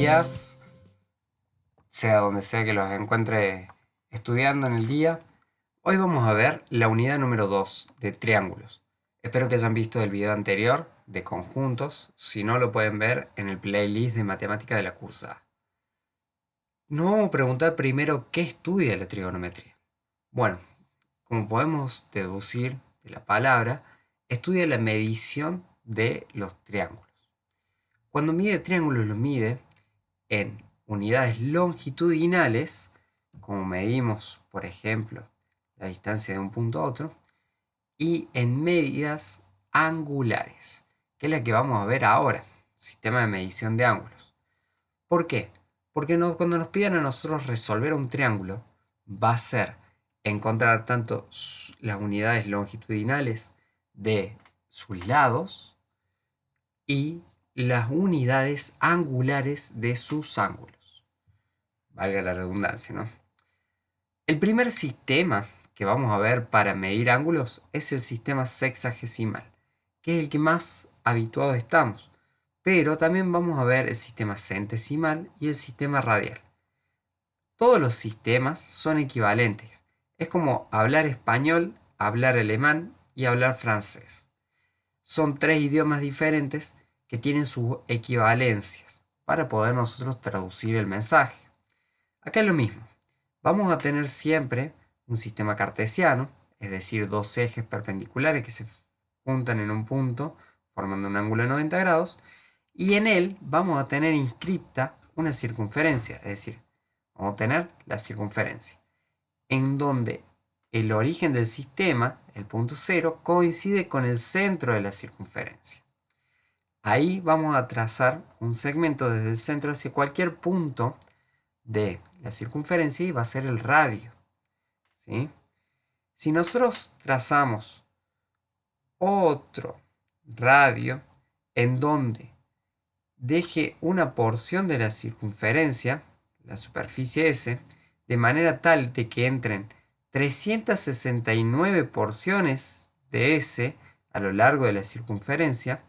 días, sea donde sea que los encuentre estudiando en el día. Hoy vamos a ver la unidad número 2 de triángulos. Espero que hayan visto el video anterior de conjuntos. Si no, lo pueden ver en el playlist de matemática de la cursa. Nos vamos a preguntar primero qué estudia la trigonometría. Bueno, como podemos deducir de la palabra, estudia la medición de los triángulos. Cuando mide triángulos, lo mide en unidades longitudinales, como medimos, por ejemplo, la distancia de un punto a otro, y en medidas angulares, que es la que vamos a ver ahora, sistema de medición de ángulos. ¿Por qué? Porque cuando nos piden a nosotros resolver un triángulo, va a ser encontrar tanto las unidades longitudinales de sus lados y las unidades angulares de sus ángulos. Valga la redundancia, ¿no? El primer sistema que vamos a ver para medir ángulos es el sistema sexagesimal, que es el que más habituados estamos. Pero también vamos a ver el sistema centesimal y el sistema radial. Todos los sistemas son equivalentes. Es como hablar español, hablar alemán y hablar francés. Son tres idiomas diferentes que tienen sus equivalencias para poder nosotros traducir el mensaje. Acá es lo mismo. Vamos a tener siempre un sistema cartesiano, es decir, dos ejes perpendiculares que se juntan en un punto formando un ángulo de 90 grados, y en él vamos a tener inscripta una circunferencia, es decir, vamos a tener la circunferencia, en donde el origen del sistema, el punto cero, coincide con el centro de la circunferencia. Ahí vamos a trazar un segmento desde el centro hacia cualquier punto de la circunferencia y va a ser el radio, ¿sí? Si nosotros trazamos otro radio en donde deje una porción de la circunferencia, la superficie S, de manera tal de que entren 369 porciones de S a lo largo de la circunferencia,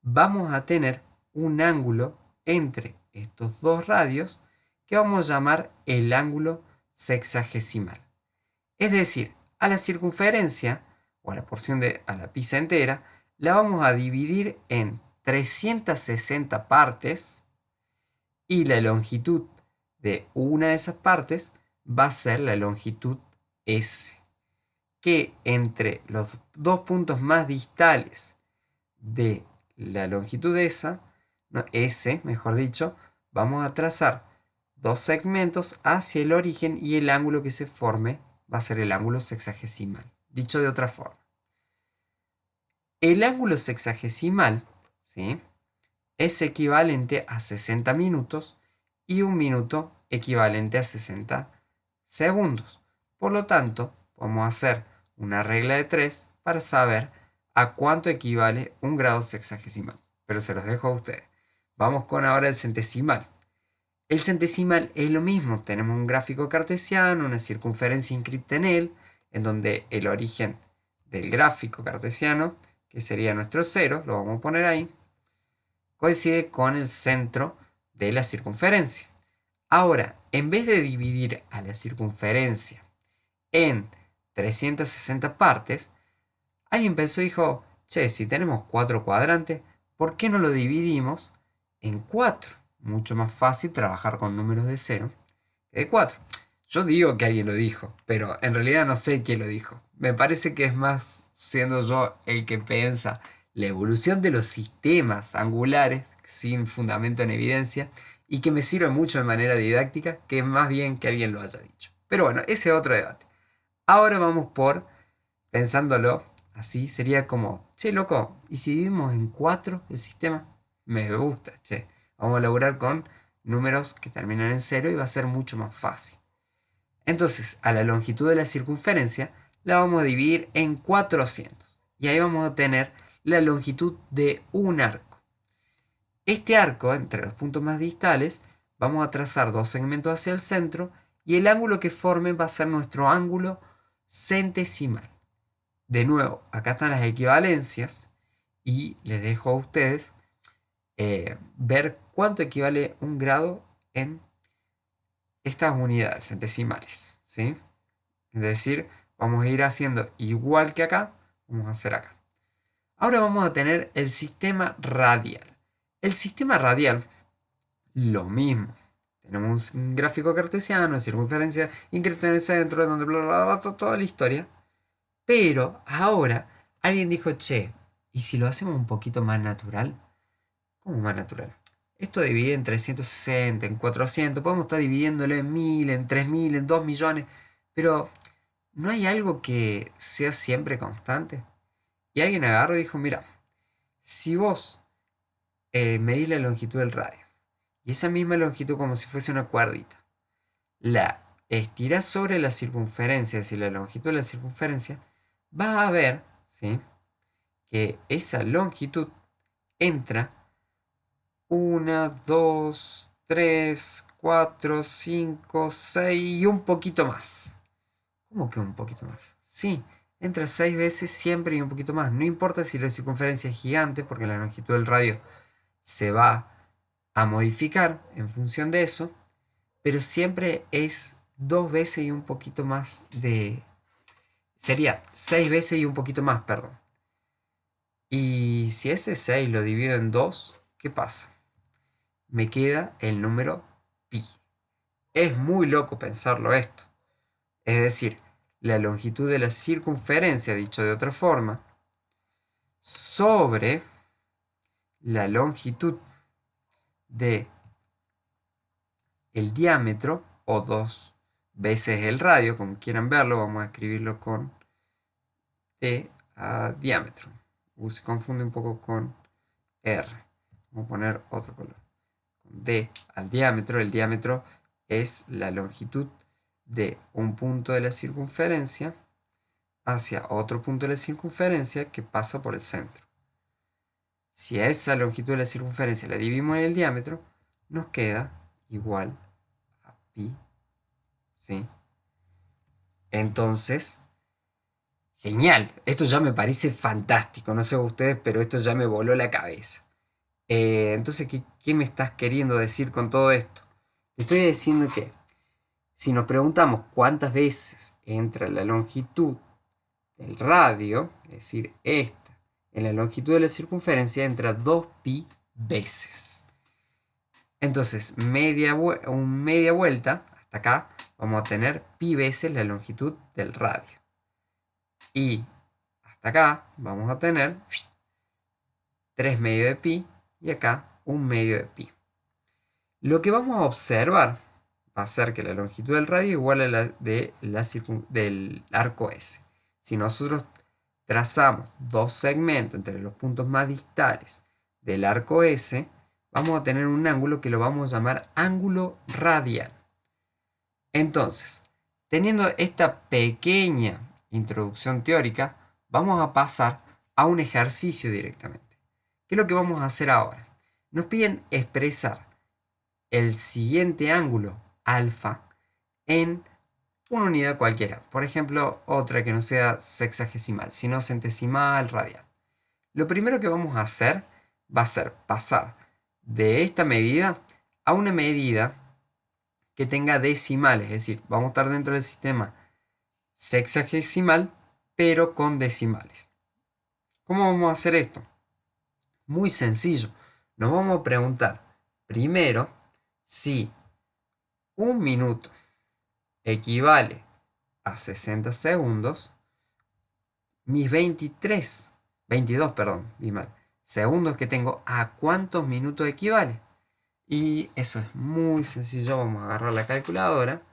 vamos a tener un ángulo entre estos dos radios que vamos a llamar el ángulo sexagesimal. Es decir, a la circunferencia, o a la porción a la pizza entera, la vamos a dividir en 360 partes y la longitud de una de esas partes va a ser la longitud S, que entre los dos puntos más distales de la longitud esa, no, S, mejor dicho, vamos a trazar dos segmentos hacia el origen y el ángulo que se forme va a ser el ángulo sexagesimal. Dicho de otra forma, el ángulo sexagesimal, ¿sí?, es equivalente a 60 minutos y un minuto equivalente a 60 segundos. Por lo tanto, vamos a hacer una regla de 3 para saber a cuánto equivale un grado sexagesimal. Pero se los dejo a ustedes. Vamos con ahora el centesimal. El centesimal es lo mismo. Tenemos un gráfico cartesiano, una circunferencia inscripta en él, en donde el origen del gráfico cartesiano, que sería nuestro cero, lo vamos a poner ahí, coincide con el centro de la circunferencia. Ahora, en vez de dividir a la circunferencia en 360 partes, alguien pensó y dijo, che, si tenemos 4 cuadrantes, ¿por qué no lo dividimos en 4? Mucho más fácil trabajar con números de 0 que de 4. Yo digo que alguien lo dijo, pero en realidad no sé quién lo dijo. Me parece que es más siendo yo el que piensa la evolución de los sistemas angulares sin fundamento en evidencia y que me sirve mucho de manera didáctica que más bien que alguien lo haya dicho. Pero bueno, ese es otro debate. Ahora vamos por, pensándolo así, sería como, che, loco, ¿y si dividimos en 4 el sistema? Me gusta, che. Vamos a laburar con números que terminan en 0 y va a ser mucho más fácil. Entonces, a la longitud de la circunferencia la vamos a dividir en 400. Y ahí vamos a tener la longitud de un arco. Este arco, entre los puntos más distales, vamos a trazar dos segmentos hacia el centro y el ángulo que forme va a ser nuestro ángulo centesimal. De nuevo, acá están las equivalencias y les dejo a ustedes ver cuánto equivale un grado en estas unidades, en decimales, ¿sí? Es decir, vamos a ir haciendo igual que acá, vamos a hacer acá. Ahora vamos a tener el sistema radial. El sistema radial, lo mismo. Tenemos un gráfico cartesiano, circunferencia incresta en el centro, donde bla, bla, bla, toda la historia. Pero ahora alguien dijo, che, ¿y si lo hacemos un poquito más natural? ¿Cómo más natural? Esto divide en 360, en 400, podemos estar dividiéndolo en 1000, en 3000, en 2 millones, pero ¿no hay algo que sea siempre constante? Y alguien agarró y dijo, mira, si vos medís la longitud del radio, y esa misma longitud como si fuese una cuerdita, la estirás sobre la circunferencia, es decir, la longitud de la circunferencia, vas a ver, ¿sí?, que esa longitud entra 1, 2, 3, 4, 5, 6 y un poquito más. ¿Cómo que un poquito más? Sí, entra 6 veces siempre y un poquito más. No importa si la circunferencia es gigante, porque la longitud del radio se va a modificar en función de eso, pero siempre es 2 veces y un poquito más de... Sería 6 veces y un poquito más, perdón. Y si ese 6 lo divido en 2, ¿qué pasa? Me queda el número pi. Es muy loco pensarlo esto. Es decir, la longitud de la circunferencia, dicho de otra forma, sobre la longitud de el diámetro, o 2 veces el radio, como quieran verlo, vamos a escribirlo con d a diámetro. Se confunde un poco con r. Vamos a poner otro color. D al diámetro. El diámetro es la longitud de un punto de la circunferencia hacia otro punto de la circunferencia que pasa por el centro. Si a esa longitud de la circunferencia la dividimos en el diámetro, nos queda igual a pi, ¿sí? Entonces, genial. Esto ya me parece fantástico. No sé ustedes, pero esto ya me voló la cabeza. Entonces, ¿qué me estás queriendo decir con todo esto? Te estoy diciendo que si nos preguntamos cuántas veces entra la longitud del radio, es decir, esta, en la longitud de la circunferencia, entra 2pi veces. Entonces, media vuelta, hasta acá, vamos a tener pi veces la longitud del radio. Y hasta acá vamos a tener 3 medios de pi y acá 1 medio de pi. Lo que vamos a observar va a ser que la longitud del radio es igual a la del arco S. Si nosotros trazamos dos segmentos entre los puntos más distales del arco S, vamos a tener un ángulo que lo vamos a llamar ángulo radial. Entonces, teniendo esta pequeña introducción teórica, vamos a pasar a un ejercicio directamente. ¿Qué es lo que vamos a hacer ahora? Nos piden expresar el siguiente ángulo alfa en una unidad cualquiera. Por ejemplo, otra que no sea sexagesimal, sino centesimal radial. Lo primero que vamos a hacer va a ser pasar de esta medida a una medida que tenga decimales. Es decir, vamos a estar dentro del sistema sexagesimal, pero con decimales. ¿Cómo vamos a hacer esto? Muy sencillo. Nos vamos a preguntar primero si un minuto equivale a 60 segundos, mis 22, perdón, vi mal, segundos que tengo, ¿a cuántos minutos equivale? Y eso es muy sencillo. Vamos a agarrar la calculadora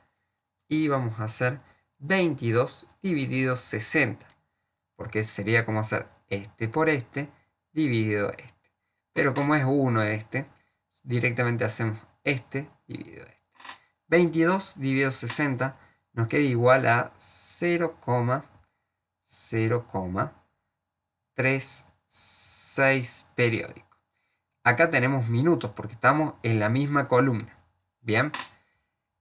y vamos a hacer 22 dividido 60, porque sería como hacer este por este dividido este. Pero como es 1 este, directamente hacemos este dividido este. 22 dividido 60 nos queda igual a 0,036 periódico. Acá tenemos minutos porque estamos en la misma columna. Bien.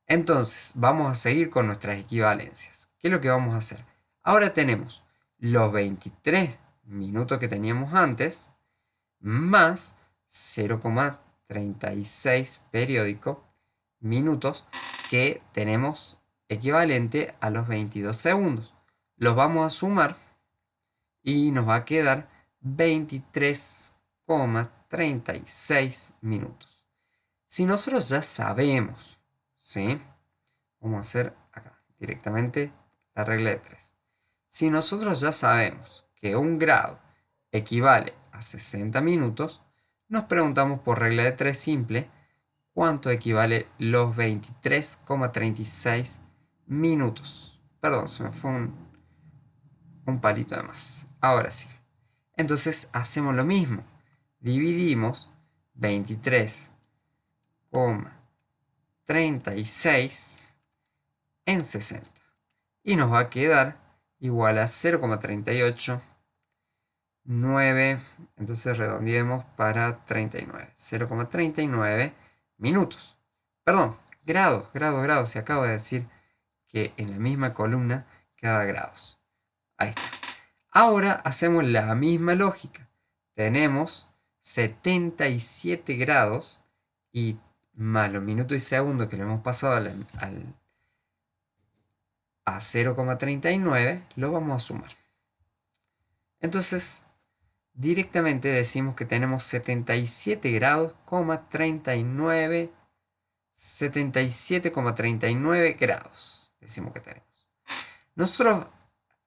Entonces, vamos a seguir con nuestras equivalencias. ¿Qué es lo que vamos a hacer? Ahora tenemos los 23 minutos que teníamos antes, más 0,36 periódico minutos que tenemos equivalente a los 22 segundos. Los vamos a sumar y nos va a quedar 23,36 minutos. Si nosotros ya sabemos, ¿sí? Vamos a hacer acá directamente la regla de 3. Si nosotros ya sabemos que un grado equivale a 60 minutos, nos preguntamos por regla de 3 simple, ¿cuánto equivale los 23,36 minutos? Perdón, se me fue un palito de más. Ahora sí. Entonces hacemos lo mismo. Dividimos 23,36 en 60. Y nos va a quedar igual a 0,389. Entonces redondeemos para 39. 0,39 minutos. Perdón, grados. Se acaba de decir que en la misma columna queda grados. Ahí está. Ahora hacemos la misma lógica. Tenemos 77 grados y más los minutos y segundos que le hemos pasado a 0,39, lo vamos a sumar. Entonces, directamente decimos que tenemos 77 grados, 39, 77,39 grados. Decimos que tenemos. Nosotros,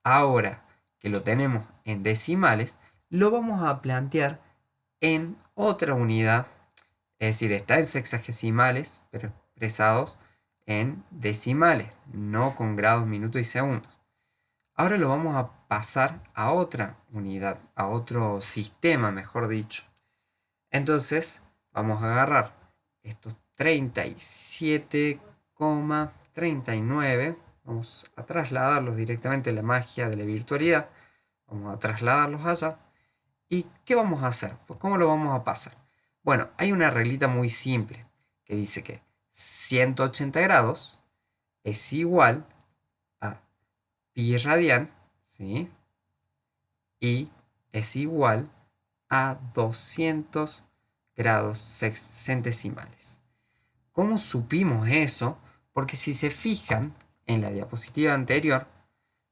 ahora que lo tenemos en decimales, lo vamos a plantear en otra unidad. Es decir, está en sexagesimales, pero expresados en decimales, no con grados, minutos y segundos. Ahora lo vamos a pasar a otra unidad, a otro sistema, mejor dicho. Entonces, vamos a agarrar estos 37,39. Vamos a trasladarlos directamente a la magia de la virtualidad. Vamos a trasladarlos allá. ¿Y qué vamos a hacer? Pues, ¿cómo lo vamos a pasar? Bueno, hay una reglita muy simple que dice que 180 grados es igual a pi radian, ¿sí? Y es igual a 200 grados centesimales. ¿Cómo supimos eso? Porque si se fijan en la diapositiva anterior,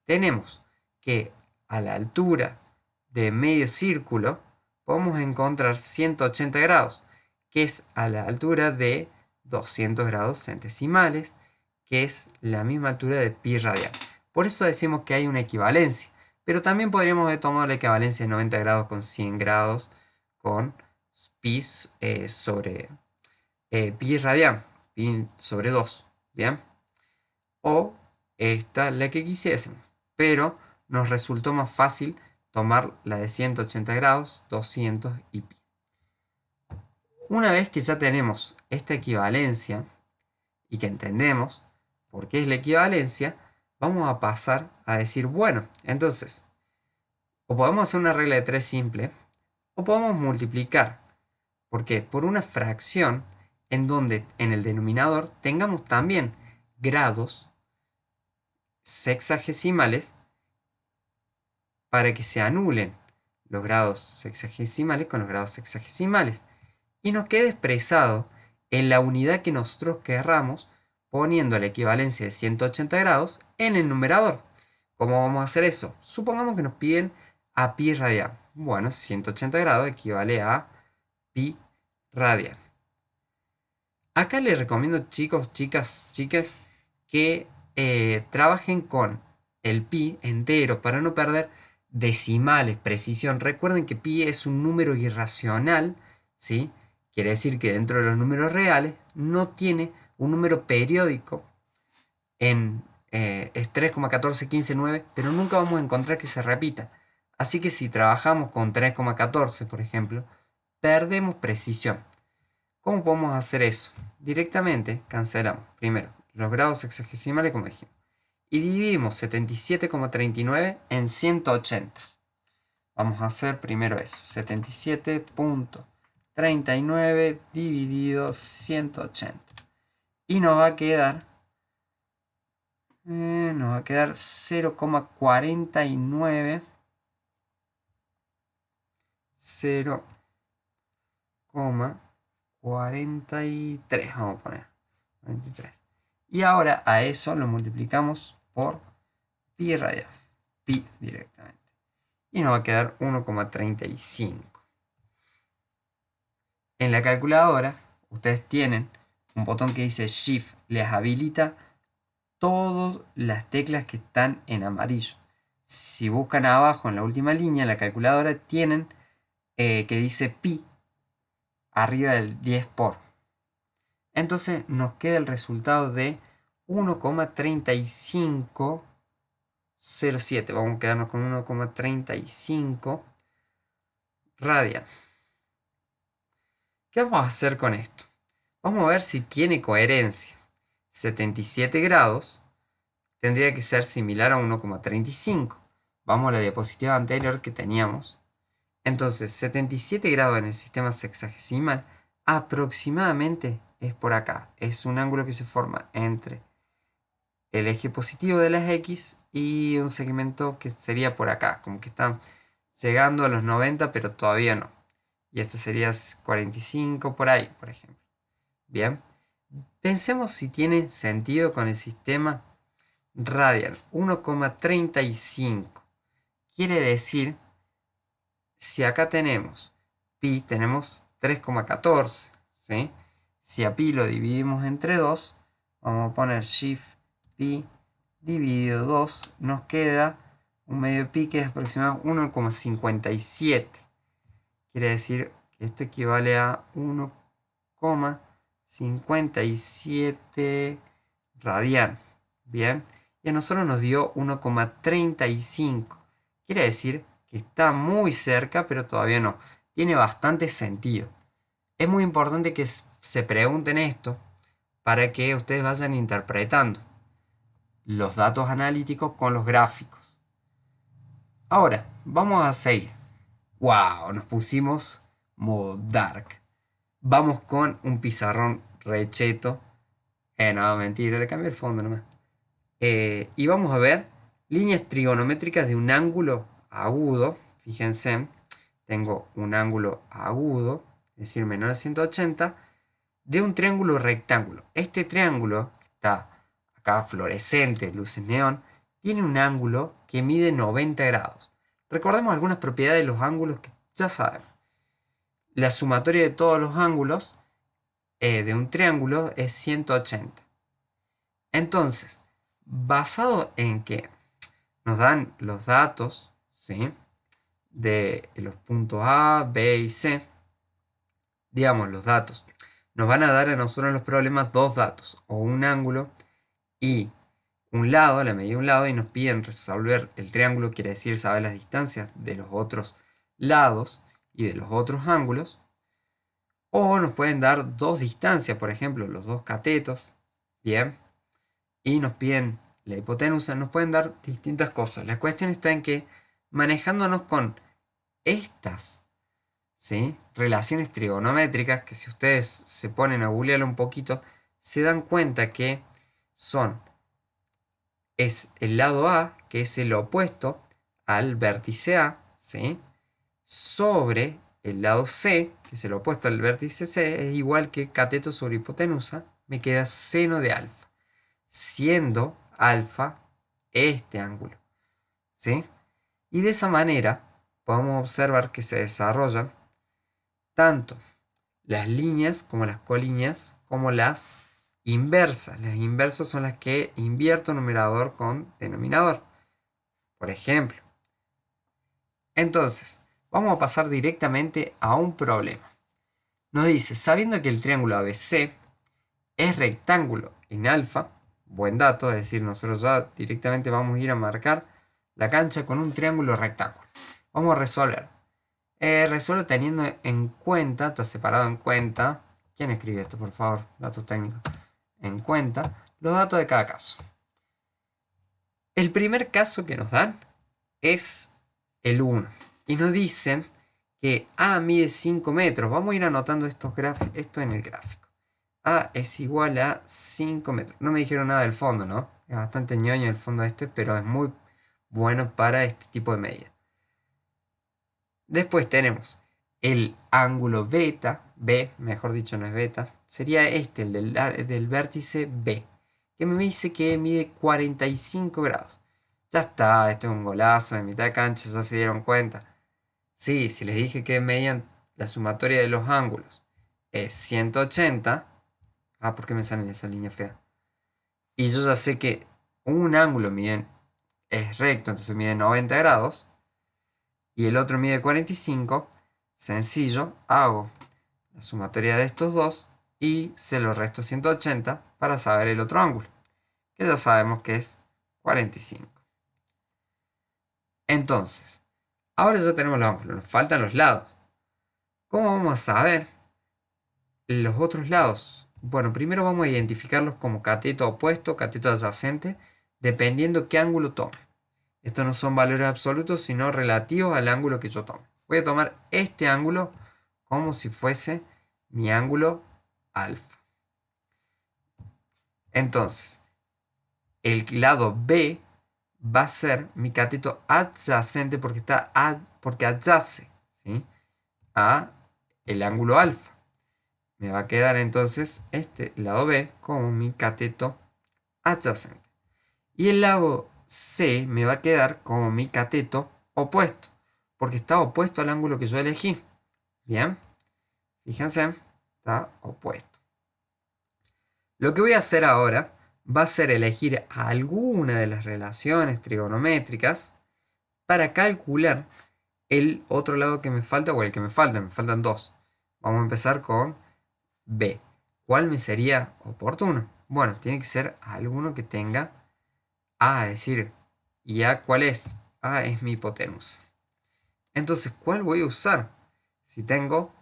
tenemos que a la altura de medio círculo podemos encontrar 180 grados, que es a la altura de 200 grados centesimales, que es la misma altura de pi radian. Por eso decimos que hay una equivalencia, pero también podríamos haber tomado la equivalencia de 90 grados con 100 grados con pi sobre pi radian, pi sobre 2, ¿bien? O esta la que quisiésemos, pero nos resultó más fácil tomar la de 180 grados, 200 y pi. Una vez que ya tenemos esta equivalencia y que entendemos por qué es la equivalencia, vamos a pasar a decir, bueno, entonces, o podemos hacer una regla de 3 simple, o podemos multiplicar. ¿Por qué? Por una fracción en donde en el denominador tengamos también grados sexagesimales para que se anulen los grados sexagesimales con los grados sexagesimales y nos quede expresado en la unidad que nosotros querramos poniendo la equivalencia de 180 grados en el numerador. ¿Cómo vamos a hacer eso? Supongamos que nos piden a pi radian. Bueno, 180 grados equivale a pi radian. Acá les recomiendo, chicos, chicas, que trabajen con el pi entero para no perder decimales, precisión. Recuerden que pi es un número irracional, ¿sí? Quiere decir que dentro de los números reales no tiene un número periódico es 3,1415,9, pero nunca vamos a encontrar que se repita. Así que si trabajamos con 3,14, por ejemplo, perdemos precisión. ¿Cómo podemos hacer eso? Directamente cancelamos primero los grados sexagesimales, como dijimos, y dividimos 77,39 en 180. Vamos a hacer primero eso, 77,39 dividido 180. Y nos va a quedar 0,49. 0,49 43, vamos a poner. 43. Y ahora a eso lo multiplicamos por pi radian. Pi directamente. Y nos va a quedar 1,35. En la calculadora, ustedes tienen un botón que dice Shift. Les habilita todas las teclas que están en amarillo. Si buscan abajo en la última línea, en la calculadora, tienen que dice pi arriba del 10 por. Entonces nos queda el resultado de 1,3507. Vamos a quedarnos con 1,35 radian. ¿Qué vamos a hacer con esto? Vamos a ver si tiene coherencia. 77 grados tendría que ser similar a 1,35. Vamos a la diapositiva anterior que teníamos. Entonces, 77 grados en el sistema sexagesimal aproximadamente es por acá. Es un ángulo que se forma entre el eje positivo de las X y un segmento que sería por acá. Como que están llegando a los 90, pero todavía no. Y este sería 45 por ahí, por ejemplo. Bien. Pensemos si tiene sentido con el sistema radian. 1,35. Quiere decir, si acá tenemos pi, tenemos 3,14. ¿Sí? Si a pi lo dividimos entre 2, vamos a poner shift pi dividido 2, nos queda un medio de pi que es aproximadamente 1,57. Quiere decir que esto equivale a 1,57 radian. Bien. Y a nosotros nos dio 1,35. Quiere decir que está muy cerca, pero todavía no. Tiene bastante sentido. Es muy importante que se pregunten esto para que ustedes vayan interpretando los datos analíticos con los gráficos. Ahora, vamos a seguir. ¡Wow! Nos pusimos modo dark. Vamos con un pizarrón recheto. No, mentira, le cambié el fondo nomás. Y vamos a ver líneas trigonométricas de un ángulo agudo. Fíjense, tengo un ángulo agudo, es decir, menor a 180, de un triángulo rectángulo. Este triángulo, que está acá fluorescente, luces neón, tiene un ángulo que mide 90 grados. Recordemos algunas propiedades de los ángulos que ya sabemos. La sumatoria de todos los ángulos de un triángulo es 180. Entonces, basado en que nos dan los datos, ¿sí?, de los puntos A, B y C, digamos los datos, nos van a dar a nosotros en los problemas dos datos, o un ángulo y un lado, la medida de un lado, y nos piden resolver el triángulo, quiere decir saber las distancias de los otros lados y de los otros ángulos, o nos pueden dar dos distancias, por ejemplo, los dos catetos, bien, y nos piden la hipotenusa, nos pueden dar distintas cosas. La cuestión está en que manejándonos con estas, ¿sí?, relaciones trigonométricas, que si ustedes se ponen a googlearlo un poquito, se dan cuenta que es el lado A, que es el opuesto al vértice A, ¿sí?, sobre el lado C, que es el opuesto al vértice C, es igual que cateto sobre hipotenusa, me queda seno de alfa, siendo alfa este ángulo, ¿sí? Y de esa manera podemos observar que se desarrollan tanto las líneas como las colíneas como las inversas. Las inversas son las que invierto numerador con denominador, por ejemplo. Entonces, vamos a pasar directamente a un problema. Nos dice, sabiendo que el triángulo ABC es rectángulo en alfa, buen dato, es decir, nosotros ya directamente vamos a ir a marcar la cancha con un triángulo rectángulo. Vamos a resolver. Resuelvo teniendo en cuenta, está separado en cuenta. ¿Quién escribe esto, por favor? Datos técnicos. En cuenta los datos de cada caso. El primer caso que nos dan es el 1. Y nos dicen que A mide 5 metros. Vamos a ir anotando esto en el gráfico. A es igual a 5 metros. No me dijeron nada del fondo, ¿no? Es bastante ñoño el fondo este, pero es muy bueno para este tipo de medida. Después tenemos el ángulo beta, B, mejor dicho, no es beta, sería este, el del vértice B, que me dice que mide 45 grados. Ya está, esto es un golazo de mitad de cancha, ya se dieron cuenta. Sí, si les dije que medían la sumatoria de los ángulos es 180. Ah, ¿por qué me sale esa línea fea? Y yo ya sé que un ángulo es recto, entonces mide 90 grados. Y el otro mide 45. Sencillo, hago la sumatoria de estos dos y se lo resto 180 para saber el otro ángulo, que ya sabemos que es 45. Entonces, ahora ya tenemos los ángulos, nos faltan los lados. ¿Cómo vamos a saber los otros lados? Bueno, primero vamos a identificarlos como cateto opuesto, cateto adyacente, dependiendo qué ángulo tome. Estos no son valores absolutos, sino relativos al ángulo que yo tome. Voy a tomar este ángulo como si fuese mi ángulo alfa. Entonces, el lado B va a ser mi cateto adyacente porque adyace, ¿sí?, a el ángulo alfa. Me va a quedar entonces este lado B como mi cateto adyacente. Y el lado C me va a quedar como mi cateto opuesto, porque está opuesto al ángulo que yo elegí. Bien, fíjense, está opuesto. Lo que voy a hacer ahora va a ser elegir alguna de las relaciones trigonométricas para calcular el otro lado que me falta o el que me falta. Me faltan dos. Vamos a empezar con B. ¿Cuál me sería oportuno? Bueno, tiene que ser alguno que tenga A, es decir, ¿y A cuál es? A es mi hipotenusa. Entonces, ¿cuál voy a usar? Si tengo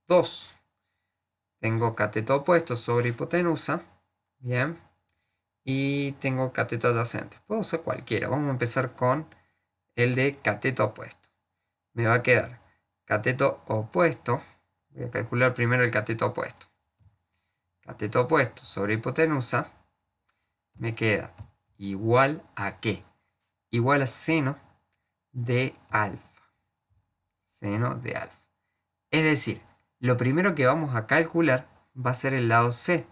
dos, tengo cateto opuesto sobre hipotenusa, bien, y tengo cateto adyacente. Puedo usar cualquiera. Vamos a empezar con el de cateto opuesto. Me va a quedar cateto opuesto. Voy a calcular primero el cateto opuesto. Cateto opuesto sobre hipotenusa me queda igual a ¿qué? Igual a seno de alfa. Seno de alfa. Es decir, lo primero que vamos a calcular va a ser el lado C.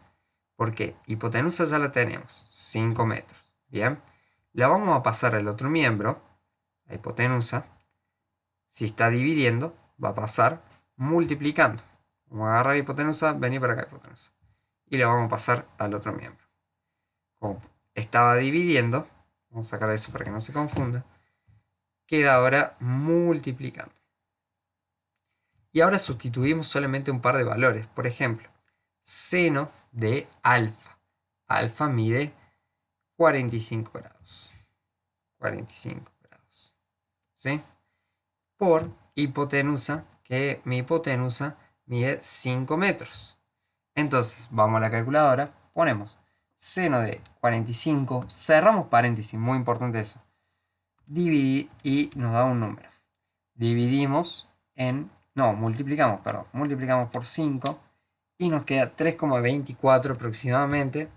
Porque hipotenusa ya la tenemos, 5 metros. Bien, la vamos a pasar al otro miembro, la hipotenusa. Si está dividiendo, va a pasar multiplicando. Vamos a agarrar hipotenusa, venir para acá hipotenusa. Y la vamos a pasar al otro miembro. Como estaba dividiendo, vamos a sacar eso para que no se confunda, queda ahora multiplicando. Y ahora sustituimos solamente un par de valores. Por ejemplo, seno de alfa. Alfa mide 45 grados. 45 grados. ¿Sí? Por hipotenusa, que mi hipotenusa mide 5 metros. Entonces, vamos a la calculadora, ponemos seno de 45, cerramos paréntesis, muy importante eso, dividir y nos da un número. Dividimos multiplicamos por 5 y nos queda 3,24 aproximadamente.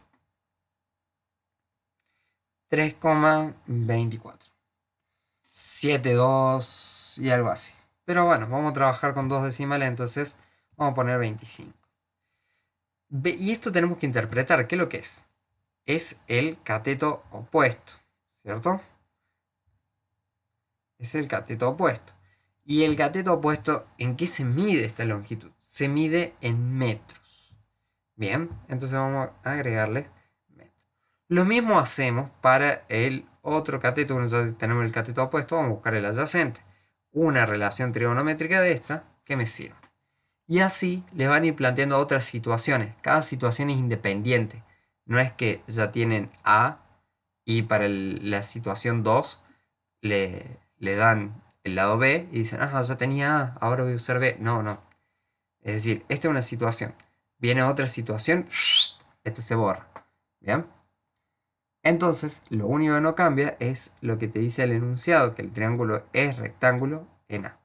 3,24. 7,2 y algo así. Pero bueno, vamos a trabajar con dos decimales, entonces vamos a poner 25. Y esto tenemos que interpretar, ¿qué es lo que es? Es el cateto opuesto, ¿cierto? Es el cateto opuesto. ¿Y el cateto opuesto en qué se mide esta longitud? Se mide en metros. Bien, entonces vamos a agregarle metros. Lo mismo hacemos para el otro cateto. Bueno, ya tenemos el cateto opuesto, vamos a buscar el adyacente. Una relación trigonométrica de esta que me sirva. Y así les van a ir planteando otras situaciones. Cada situación es independiente. No es que ya tienen A y para la situación 2 le dan el lado B y dicen, ya tenía A, ahora voy a usar B. No, no. Es decir, esta es una situación. Viene otra situación, esto se borra. ¿Bien? Entonces, lo único que no cambia es lo que te dice el enunciado, que el triángulo es rectángulo en A.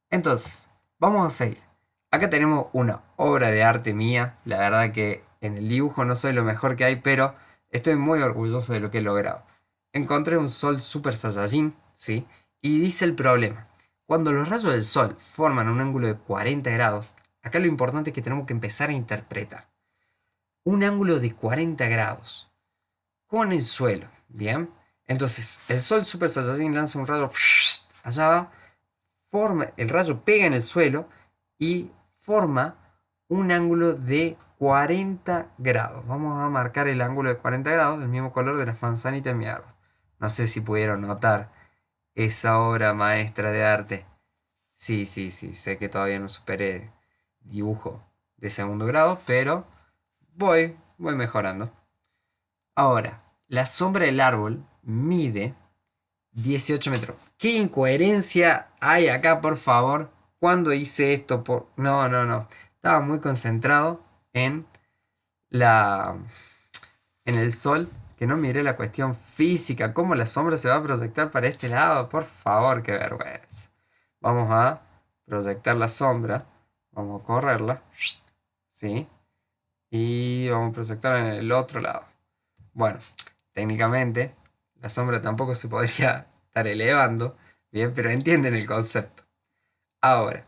Entonces, vamos a seguir. Acá tenemos una obra de arte mía. La verdad que en el dibujo no soy lo mejor que hay, pero estoy muy orgulloso de lo que he logrado. Encontré un Sol Super Saiyajin, ¿sí? Y dice el problema. Cuando los rayos del sol forman un ángulo de 40 grados, acá lo importante es que tenemos que empezar a interpretar. Un ángulo de 40 grados con el suelo, ¿bien? Entonces, el sol Super Saiyajin lanza un rayo allá va, el rayo pega en el suelo y forma un ángulo de 40 grados. Vamos a marcar el ángulo de 40 grados, del mismo color de las manzanitas en mi árbol. No sé si pudieron notar esa obra maestra de arte. Sí, sí, sí, sé que todavía no superé dibujo de segundo grado, pero voy mejorando. Ahora, la sombra del árbol mide 18 metros. ¿Qué incoherencia hay acá, por favor? ¿Cuándo hice esto? No, no, no. Estaba muy concentrado en la, en el sol, que no miré la cuestión física. ¿Cómo la sombra se va a proyectar para este lado? Por favor, qué vergüenza. Vamos a proyectar la sombra. Vamos a correrla. ¿Sí? Y vamos a proyectar en el otro lado. Bueno, técnicamente la sombra tampoco se podría estar elevando, bien, pero entienden el concepto. Ahora,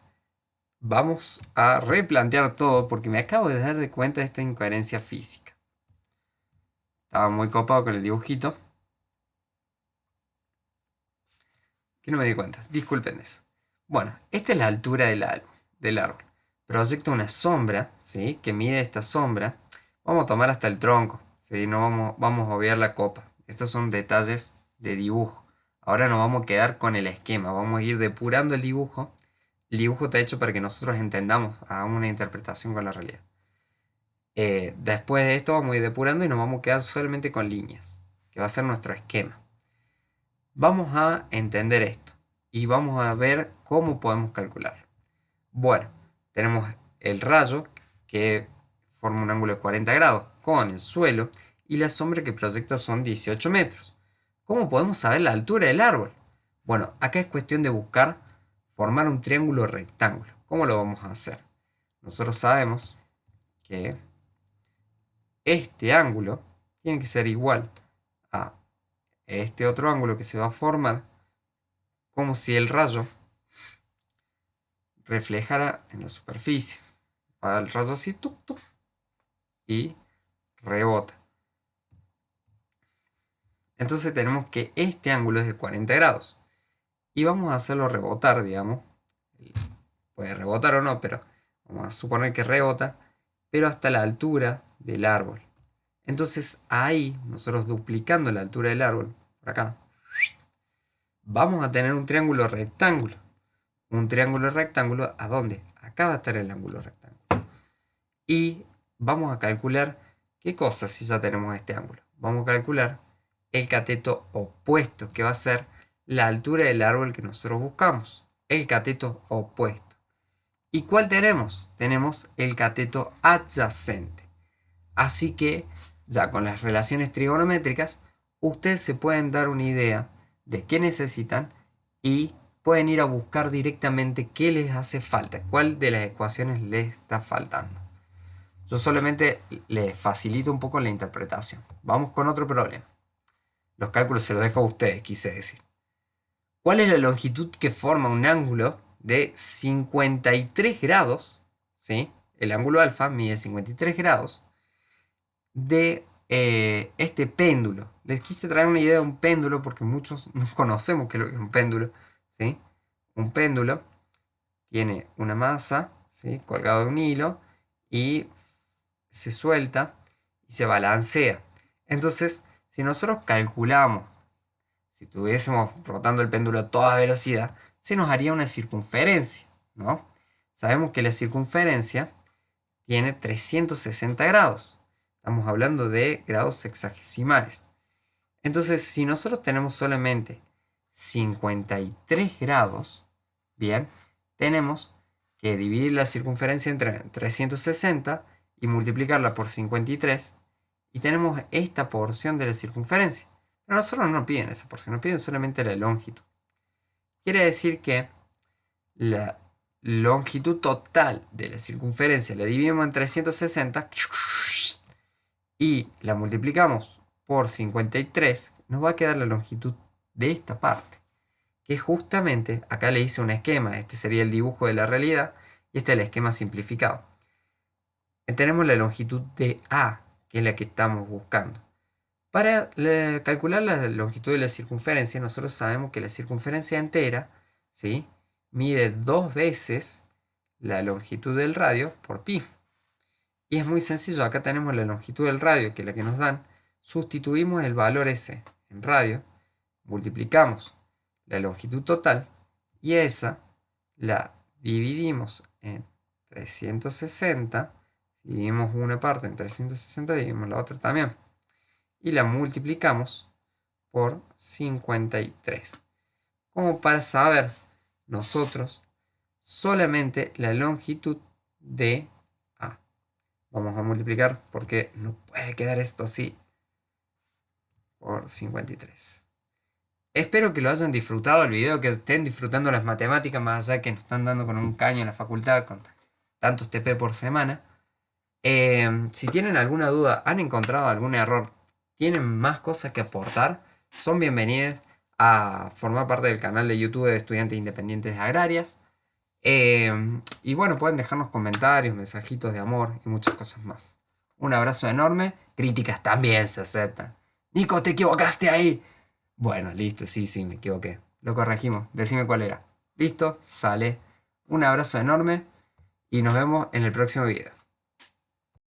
vamos a replantear todo porque me acabo de dar de cuenta de esta incoherencia física. Estaba muy copado con el dibujito, que no me di cuenta. Disculpen eso. Bueno, esta es la altura del árbol. Proyecta una sombra, ¿sí? Que mide esta sombra. Vamos a tomar hasta el tronco, ¿sí? No vamos a obviar la copa. Estos son detalles de dibujo. Ahora nos vamos a quedar con el esquema. Vamos a ir depurando el dibujo. El dibujo está hecho para que nosotros entendamos, hagamos una interpretación con la realidad. Después de esto vamos a ir depurando y nos vamos a quedar solamente con líneas, que va a ser nuestro esquema. Vamos a entender esto y vamos a ver cómo podemos calcular. Bueno, tenemos el rayo que forma un ángulo de 40 grados con el suelo y la sombra que proyecta son 18 metros. ¿Cómo podemos saber la altura del árbol? Bueno, acá es cuestión de buscar formar un triángulo rectángulo. ¿Cómo lo vamos a hacer? Nosotros sabemos que este ángulo tiene que ser igual a este otro ángulo que se va a formar como si el rayo reflejara en la superficie. Va el rayo así, tuc, tuc, y rebota. Entonces tenemos que este ángulo es de 40 grados. Y vamos a hacerlo rebotar, digamos. Puede rebotar o no, pero vamos a suponer que rebota, pero hasta la altura del árbol. Entonces ahí, nosotros duplicando la altura del árbol, por acá, vamos a tener un triángulo rectángulo. Un triángulo rectángulo, ¿a dónde? Acá va a estar el ángulo rectángulo. Y vamos a calcular qué cosa si ya tenemos este ángulo. Vamos a calcular el cateto opuesto, que va a ser la altura del árbol que nosotros buscamos. El cateto opuesto. ¿Y cuál tenemos? Tenemos el cateto adyacente. Así que, ya con las relaciones trigonométricas, ustedes se pueden dar una idea de qué necesitan y pueden ir a buscar directamente qué les hace falta, cuál de las ecuaciones les está faltando. Yo solamente les facilito un poco la interpretación. Vamos con otro problema. Los cálculos se los dejo a ustedes, quise decir. ¿Cuál es la longitud que forma un ángulo de 53 grados? ¿Sí? El ángulo alfa mide 53 grados de este péndulo. Les quise traer una idea de un péndulo porque muchos no conocemos qué es lo que es un péndulo. ¿Sí? Un péndulo tiene una masa, ¿sí? Colgado de un hilo y se suelta y se balancea. Entonces, si nosotros calculamos, si estuviésemos rotando el péndulo a toda velocidad, se nos haría una circunferencia, ¿no? Sabemos que la circunferencia tiene 360 grados. Estamos hablando de grados sexagesimales. Entonces, si nosotros tenemos solamente 53 grados, bien, tenemos que dividir la circunferencia entre 360 y multiplicarla por 53 y tenemos esta porción de la circunferencia. Pero nosotros no nos piden esa porción, nos piden solamente la longitud. Quiere decir que la longitud total de la circunferencia la dividimos en 360 y la multiplicamos por 53, nos va a quedar la longitud de esta parte, que justamente acá le hice un esquema. Este sería el dibujo de la realidad y este es el esquema simplificado. Tenemos la longitud de A, que es la que estamos buscando. Para calcular la longitud de la circunferencia, nosotros sabemos que la circunferencia entera, ¿sí?, mide 2 veces la longitud del radio por pi. Y es muy sencillo, acá tenemos la longitud del radio, que es la que nos dan, sustituimos el valor S en radio, multiplicamos la longitud total y esa la dividimos en 360, dividimos una parte en 360, dividimos la otra también, y la multiplicamos por 53. Como para saber nosotros solamente la longitud de A. Vamos a multiplicar porque no puede quedar esto así por 53. Espero que lo hayan disfrutado el video, que estén disfrutando las matemáticas más allá que nos están dando con un caño en la facultad con tantos TP por semana. Si tienen alguna duda, han encontrado algún error, tienen más cosas que aportar, son bienvenidos a formar parte del canal de YouTube de Estudiantes Independientes de Agrarias. Y bueno, pueden dejarnos comentarios, mensajitos de amor y muchas cosas más. Un abrazo enorme. Críticas también se aceptan. Nico, te equivocaste ahí. Bueno, listo, sí, me equivoqué. Lo corregimos. Decime cuál era. Listo, sale. Un abrazo enorme y nos vemos en el próximo video.